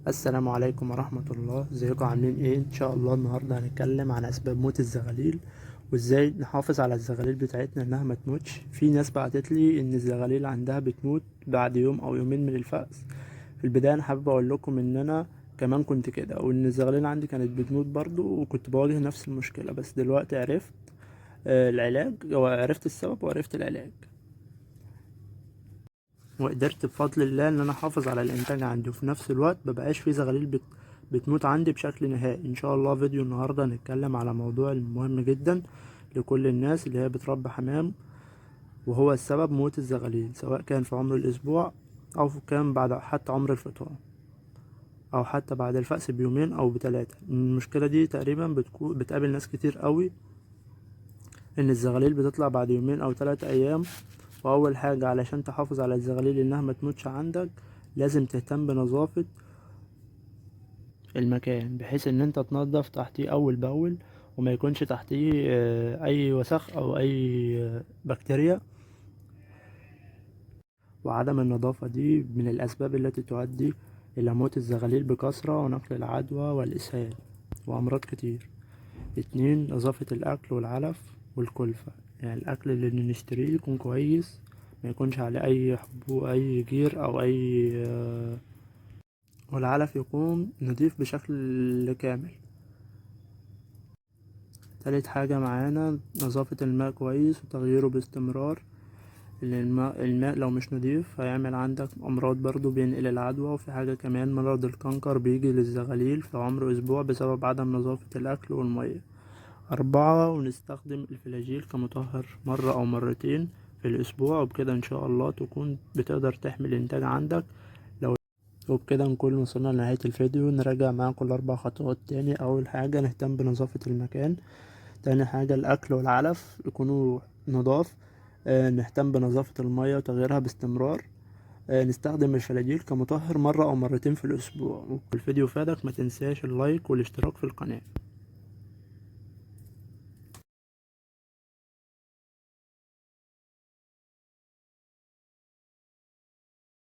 السلام عليكم ورحمة الله. ازيكم عاملين ايه؟ ان شاء الله النهاردة هنتكلم عن اسباب موت الزغاليل وازاي نحافظ على الزغاليل بتاعتنا انها ما تموتش. في ناس بعتت لي ان الزغاليل عندها بتموت بعد يوم او يومين من الفأس. في البداية انا حابب اقول لكم ان انا كمان كنت كده، وان الزغاليل عندي كانت بتموت برضو، وكنت بواجه نفس المشكلة. بس دلوقتي عرفت العلاج، وعرفت السبب وعرفت العلاج، وقدرت بفضل الله ان انا احافظ على الانتاج عندي، وفي نفس الوقت مبقاش في زغاليل بتموت عندي بشكل نهائي. ان شاء الله فيديو النهارده هنتكلم على موضوع مهم جدا لكل الناس اللي هي بتربي حمام، وهو السبب موت الزغاليل، سواء كان في عمر الاسبوع او كان بعد حتى عمر الفطام، او حتى بعد الفأس بيومين او بتلاتة. المشكلة دي تقريبا بتقابل ناس كتير قوي، ان الزغاليل بتطلع بعد يومين او 3 ايام. واول حاجة علشان تحافظ على الزغاليل انها ما تموتش عندك، لازم تهتم بنظافة المكان، بحيث ان انت تنظف تحتيه اول باول، وما يكونش تحتيه اي وسخ او اي بكتيريا. وعدم النظافة دي من الاسباب التي تؤدي الى موت الزغاليل بكثرة، ونقل العدوى والاسهال وامراض كتير. 2، نظافة الاكل والعلف والكلفة. يعني الاكل اللي نشتريه يكون كويس، ما يكونش عليه اي حبوب، اي جير او اي والعلف يكون نضيف بشكل كامل. تالت حاجة معانا نظافة الماء كويس وتغييره باستمرار، لأن الماء لو مش نضيف هيعمل عندك أمراض برضو، بينقل العدوى. وفي حاجة كمان، مرض الكنكر بيجي للزغاليل في عمر أسبوع بسبب عدم نظافة الأكل والمية. 4، ونستخدم الفلاجيل كمطهر مرة أو مرتين في الأسبوع، وبكده إن شاء الله تكون بتقدر تحمي الإنتاج عندك. وبكده نكون وصلنا لنهاية الفيديو. نراجع معاكم ال4 خطوات تاني. أول حاجة نهتم بنظافة المكان. تاني حاجة الأكل والعلف يكونوا نضاف. نهتم بنظافة المية وتغييرها باستمرار. نستخدم الفلاجيل كمطهر مرة أو مرتين في الأسبوع. والفيديو فادك، ما تنساش اللايك والاشتراك في القناة.